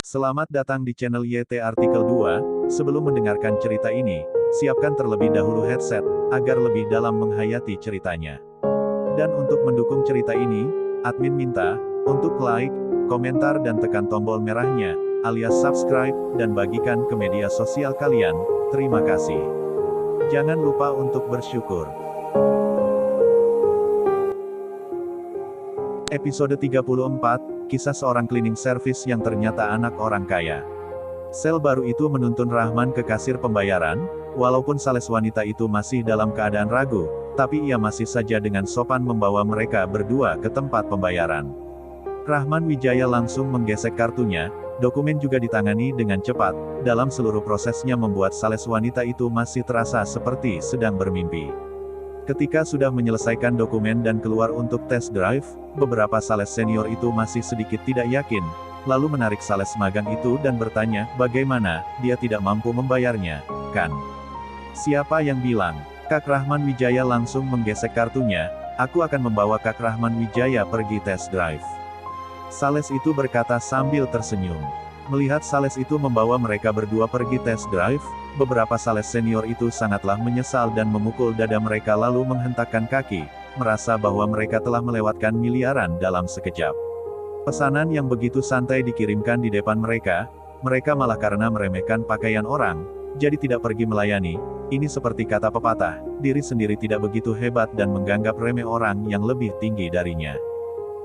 Selamat datang di channel YT Artikel 2. Sebelum mendengarkan cerita ini, siapkan terlebih dahulu headset, agar lebih dalam menghayati ceritanya. Dan untuk mendukung cerita ini, admin minta, untuk like, komentar dan tekan tombol merahnya, alias subscribe, dan bagikan ke media sosial kalian. Terima kasih. Jangan lupa untuk bersyukur. Episode 34, Kisah seorang cleaning service yang ternyata anak orang kaya. Sel baru itu menuntun Rahman ke kasir pembayaran, walaupun sales wanita itu masih dalam keadaan ragu, tapi ia masih saja dengan sopan membawa mereka berdua ke tempat pembayaran. Rahman Wijaya langsung menggesek kartunya, dokumen juga ditangani dengan cepat, dalam seluruh prosesnya membuat sales wanita itu masih terasa seperti sedang bermimpi. Ketika sudah menyelesaikan dokumen dan keluar untuk test drive, beberapa sales senior itu masih sedikit tidak yakin, lalu menarik sales magang itu dan bertanya, bagaimana, dia tidak mampu membayarnya, kan? Siapa yang bilang? Kak Rahman Wijaya langsung menggesek kartunya, aku akan membawa Kak Rahman Wijaya pergi test drive. Sales itu berkata sambil tersenyum. Melihat sales itu membawa mereka berdua pergi test drive, beberapa sales senior itu sangatlah menyesal dan memukul dada mereka lalu menghentakkan kaki, merasa bahwa mereka telah melewatkan miliaran dalam sekejap. Pesanan yang begitu santai dikirimkan di depan mereka, mereka malah karena meremehkan pakaian orang, jadi tidak pergi melayani. Ini seperti kata pepatah, diri sendiri tidak begitu hebat dan menganggap remeh orang yang lebih tinggi darinya.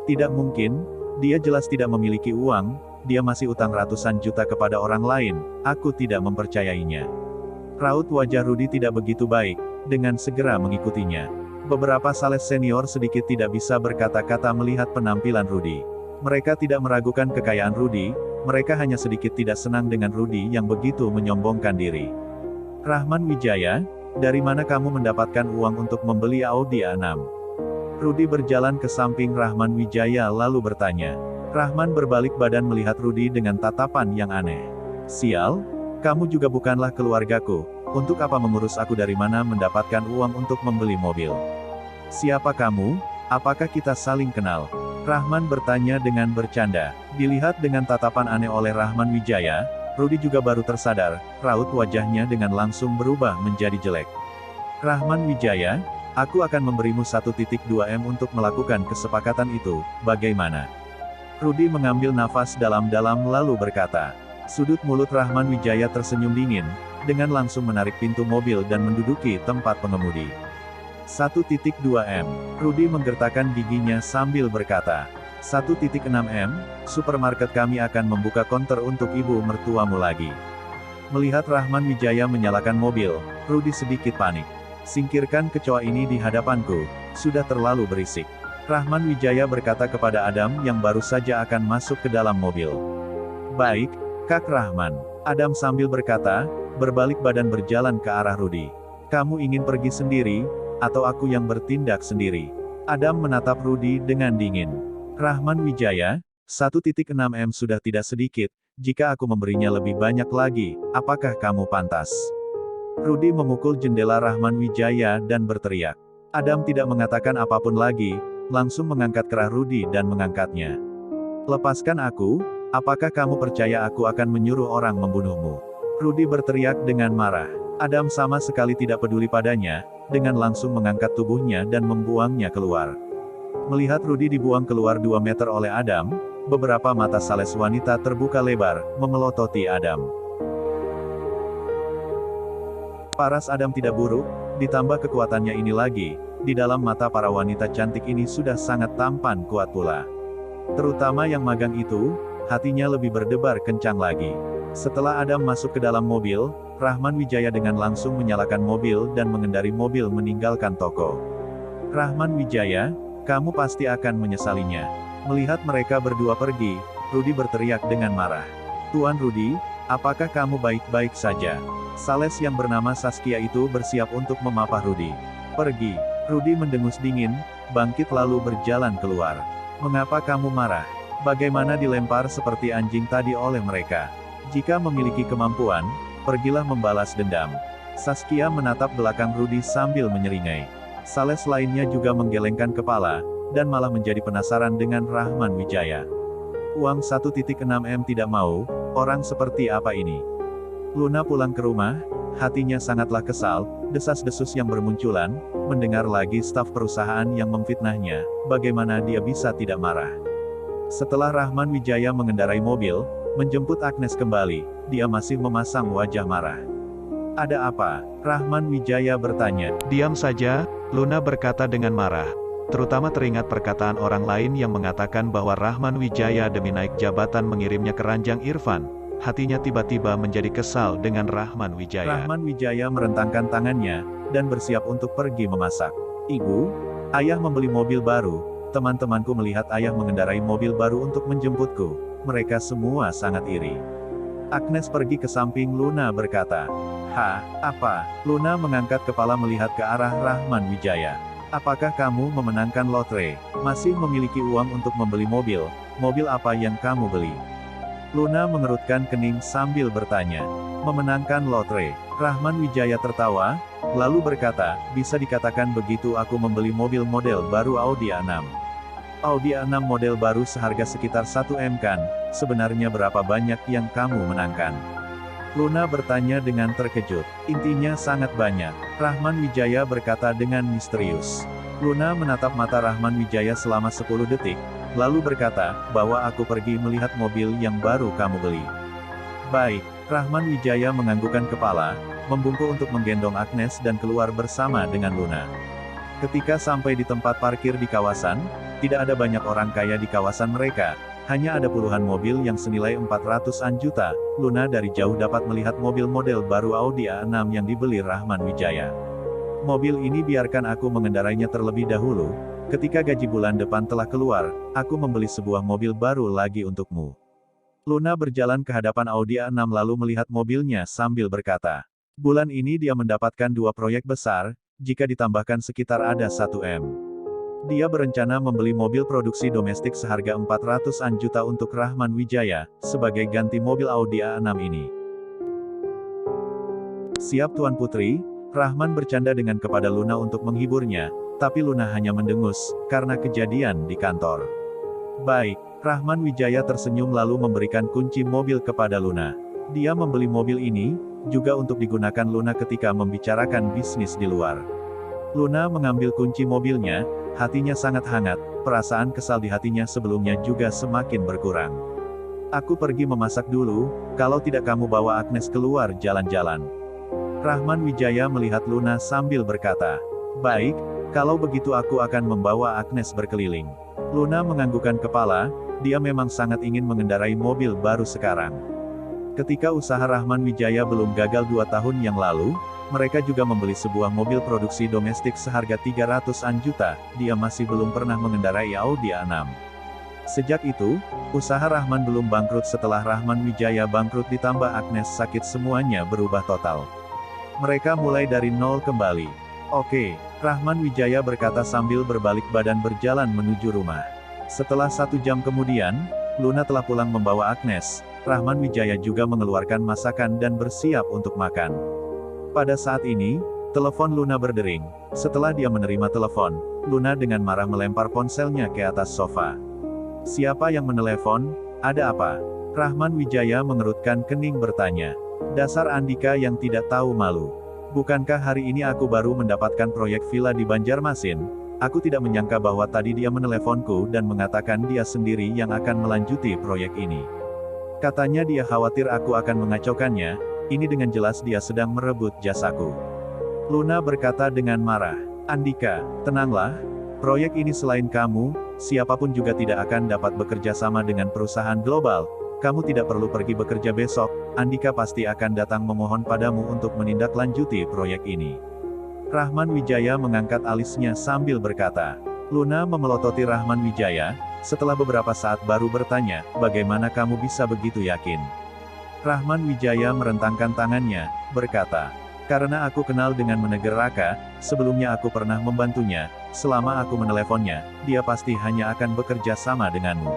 Tidak mungkin, dia jelas tidak memiliki uang, dia masih utang ratusan juta kepada orang lain, aku tidak mempercayainya. Raut wajah Rudy tidak begitu baik, dengan segera mengikutinya. Beberapa sales senior sedikit tidak bisa berkata-kata melihat penampilan Rudy. Mereka tidak meragukan kekayaan Rudy, mereka hanya sedikit tidak senang dengan Rudy yang begitu menyombongkan diri. Rahman Wijaya, dari mana kamu mendapatkan uang untuk membeli Audi A6? Rudy berjalan ke samping Rahman Wijaya lalu bertanya. Rahman berbalik badan melihat Rudy dengan tatapan yang aneh. Sial, kamu juga bukanlah keluargaku, untuk apa mengurus aku, dari mana mendapatkan uang untuk membeli mobil? Siapa kamu? Apakah kita saling kenal? Rahman bertanya dengan bercanda. Dilihat dengan tatapan aneh oleh Rahman Wijaya, Rudy juga baru tersadar, raut wajahnya dengan langsung berubah menjadi jelek. Rahman Wijaya, aku akan memberimu 1.2 M untuk melakukan kesepakatan itu, bagaimana? Rudy mengambil nafas dalam-dalam lalu berkata. Sudut mulut Rahman Wijaya tersenyum dingin, dengan langsung menarik pintu mobil dan menduduki tempat pengemudi. 1.2 M. Rudy menggertakkan giginya sambil berkata. 1.6 M, supermarket kami akan membuka konter untuk ibu mertuamu lagi. Melihat Rahman Wijaya menyalakan mobil, Rudy sedikit panik. Singkirkan kecoa ini di hadapanku, sudah terlalu berisik. Rahman Wijaya berkata kepada Adam yang baru saja akan masuk ke dalam mobil. Baik, Kak Rahman. Adam sambil berkata, berbalik badan berjalan ke arah Rudy. Kamu ingin pergi sendiri, atau aku yang bertindak sendiri? Adam menatap Rudy dengan dingin. Rahman Wijaya, 1.6 M sudah tidak sedikit, jika aku memberinya lebih banyak lagi, apakah kamu pantas? Rudy memukul jendela Rahman Wijaya dan berteriak. Adam tidak mengatakan apapun lagi, langsung mengangkat kerah Rudy dan mengangkatnya. Lepaskan aku, apakah kamu percaya aku akan menyuruh orang membunuhmu? Rudy berteriak dengan marah. Adam sama sekali tidak peduli padanya, dengan langsung mengangkat tubuhnya dan membuangnya keluar. Melihat Rudy dibuang keluar 2 meter oleh Adam, beberapa mata sales wanita terbuka lebar, memelototi Adam. Paras Adam tidak buruk, ditambah kekuatannya ini lagi, di dalam mata para wanita cantik ini sudah sangat tampan kuat pula. Terutama yang magang itu, hatinya lebih berdebar kencang lagi. Setelah Adam masuk ke dalam mobil, Rahman Wijaya dengan langsung menyalakan mobil dan mengendari mobil meninggalkan toko. Rahman Wijaya, kamu pasti akan menyesalinya. Melihat mereka berdua pergi, Rudy berteriak dengan marah. Tuan Rudy, apakah kamu baik-baik saja? Sales yang bernama Saskia itu bersiap untuk memapah Rudy. Pergi. Rudy mendengus dingin, bangkit lalu berjalan keluar. Mengapa kamu marah? Bagaimana dilempar seperti anjing tadi oleh mereka? Jika memiliki kemampuan, pergilah membalas dendam. Saskia menatap belakang Rudy sambil menyeringai. Sales lainnya juga menggelengkan kepala, dan malah menjadi penasaran dengan Rahman Wijaya. Uang 1.6 M tidak mau, Orang seperti apa ini? Luna pulang ke rumah, hatinya sangatlah kesal, desas-desus yang bermunculan, mendengar lagi staf perusahaan yang memfitnahnya, bagaimana dia bisa tidak marah. Setelah Rahman Wijaya mengendarai mobil, menjemput Agnes kembali, dia masih memasang wajah marah. Ada apa? Rahman Wijaya bertanya. Diam saja, Luna berkata dengan marah. Terutama teringat perkataan orang lain yang mengatakan bahwa Rahman Wijaya demi naik jabatan mengirimnya ke ranjang Irfan. Hatinya tiba-tiba menjadi kesal dengan Rahman Wijaya. Rahman Wijaya merentangkan tangannya, dan bersiap untuk pergi memasak. Ibu, ayah membeli mobil baru, teman-temanku melihat ayah mengendarai mobil baru untuk menjemputku. Mereka semua sangat iri. Agnes pergi ke samping Luna berkata. Apa? Luna mengangkat kepala melihat ke arah Rahman Wijaya. Apakah kamu memenangkan lotre? Masih memiliki uang untuk membeli mobil? Mobil apa yang kamu beli? Luna mengerutkan kening sambil bertanya. Memenangkan lotre. Rahman Wijaya tertawa, lalu berkata, bisa dikatakan begitu, aku membeli mobil model baru Audi A6. Audi A6 model baru seharga sekitar 1 M kan? Sebenarnya berapa banyak yang kamu menangkan? Luna bertanya dengan terkejut. Intinya sangat banyak. Rahman Wijaya berkata dengan misterius. Luna menatap mata Rahman Wijaya selama 10 detik, lalu berkata, bahwa aku pergi melihat mobil yang baru kamu beli. Baik, Rahman Wijaya menganggukkan kepala, membungkuk untuk menggendong Agnes dan keluar bersama dengan Luna. Ketika sampai di tempat parkir di kawasan, tidak ada banyak orang kaya di kawasan mereka. Hanya ada puluhan mobil yang senilai 400-an juta. Luna dari jauh dapat melihat mobil model baru Audi A6 yang dibeli Rahman Wijaya. Mobil ini biarkan aku mengendarainya terlebih dahulu. Ketika gaji bulan depan telah keluar, aku membeli sebuah mobil baru lagi untukmu. Luna berjalan ke hadapan Audi A6 lalu melihat mobilnya sambil berkata. Bulan ini dia mendapatkan 2 proyek besar, jika ditambahkan sekitar ada 1 M. Dia berencana membeli mobil produksi domestik seharga 400-an juta untuk Rahman Wijaya, sebagai ganti mobil Audi A6 ini. Siap Tuan Putri, Rahman bercanda dengan kepada Luna untuk menghiburnya, tapi Luna hanya mendengus, karena kejadian di kantor. Baik, Rahman Wijaya tersenyum lalu memberikan kunci mobil kepada Luna. Dia membeli mobil ini, juga untuk digunakan Luna ketika membicarakan bisnis di luar. Luna mengambil kunci mobilnya, hatinya sangat hangat, perasaan kesal di hatinya sebelumnya juga semakin berkurang. Aku pergi memasak dulu, kalau tidak kamu bawa Agnes keluar jalan-jalan. Rahman Wijaya melihat Luna sambil berkata, baik, kalau begitu aku akan membawa Agnes berkeliling. Luna menganggukkan kepala, dia memang sangat ingin mengendarai mobil baru sekarang. Ketika usaha Rahman Wijaya belum gagal 2 tahun yang lalu, mereka juga membeli sebuah mobil produksi domestik seharga 300-an juta, dia masih belum pernah mengendarai Audi A6. Sejak itu, usaha Rahman belum bangkrut. Setelah Rahman Wijaya bangkrut ditambah Agnes sakit, semuanya berubah total. Mereka mulai dari nol kembali. Oke, Rahman Wijaya berkata sambil berbalik badan berjalan menuju rumah. Setelah 1 jam kemudian, Luna telah pulang membawa Agnes. Rahman Wijaya juga mengeluarkan masakan dan bersiap untuk makan. Pada saat ini, telepon Luna berdering. Setelah dia menerima telepon, Luna dengan marah melempar ponselnya ke atas sofa. Siapa yang menelepon? Ada apa? Rahman Wijaya mengerutkan kening bertanya. Dasar Andika yang tidak tahu malu. Bukankah hari ini aku baru mendapatkan proyek villa di Banjarmasin? Aku tidak menyangka bahwa tadi dia meneleponku dan mengatakan dia sendiri yang akan melanjuti proyek ini. Katanya dia khawatir aku akan mengacaukannya. Ini dengan jelas dia sedang merebut jasaku. Luna berkata dengan marah. Andika, tenanglah. Proyek ini selain kamu, siapapun juga tidak akan dapat bekerja sama dengan perusahaan global. Kamu tidak perlu pergi bekerja besok. Andika pasti akan datang memohon padamu untuk menindaklanjuti proyek ini. Rahman Wijaya mengangkat alisnya sambil berkata. Luna memelototi Rahman Wijaya, setelah beberapa saat baru bertanya, bagaimana kamu bisa begitu yakin? Rahman Wijaya merentangkan tangannya, berkata, karena aku kenal dengan Meneger Raka, sebelumnya aku pernah membantunya, selama aku meneleponnya, dia pasti hanya akan bekerja sama denganmu.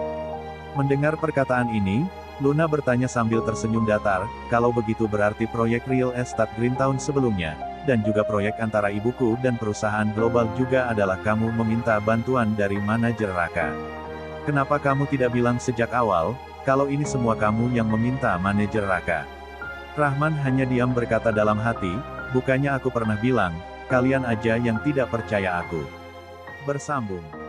Mendengar perkataan ini, Luna bertanya sambil tersenyum datar, kalau begitu berarti proyek real estate Greentown sebelumnya, dan juga proyek antara ibuku dan perusahaan global juga adalah kamu meminta bantuan dari manajer Raka. Kenapa kamu tidak bilang sejak awal? Kalau ini semua kamu yang meminta, manajer Raka. Rahman hanya diam berkata dalam hati, bukannya aku pernah bilang, kalian aja yang tidak percaya aku. Bersambung.